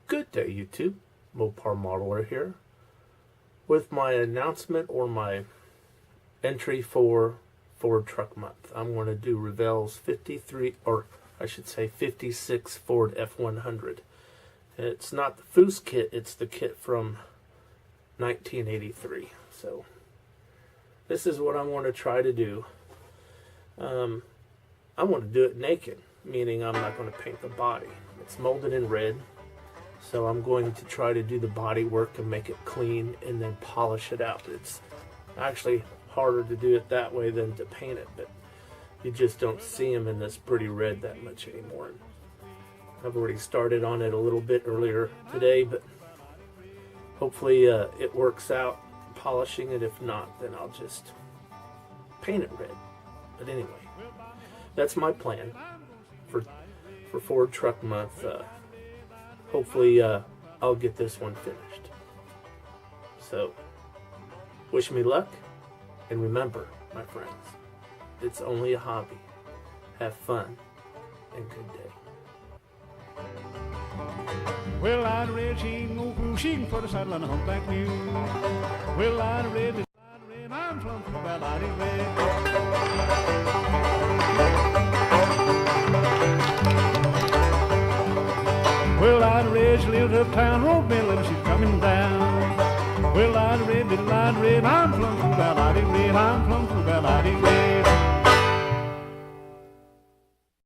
Good day, YouTube. Moparmodeler here with my announcement or my entry for Ford Truck Month. I'm going to do Revell's 53, or I should say 56 Ford F100. It's not the Foose kit, it's the kit from 1983. So this is what I'm going to try to do. I want to do it naked, meaning I'm not going to paint the body. It's molded in red. So I'm going to try to do the body work and make it clean and then polish it out. It's actually harder to do it that way than to paint it, but you just don't see them in this pretty red that much anymore. I've already started on it a little bit earlier today, but hopefully it works out polishing it. If not, then I'll just paint it red. But anyway, that's my plan for Ford Truck Month. Hopefully I'll get this one finished. So, wish me luck, and remember, my friends, it's only a hobby. Have fun, and good day. Well, I'd read she ain't no fool, she can put a saddle on a humpback mule. Well, I'd read I'm plumb for about I'd read. Well, I'd read she lived uptown, road mill, and she's coming down. Well, I'd read, I'm plumb for about I'd read, I'm plumb for about I'd read.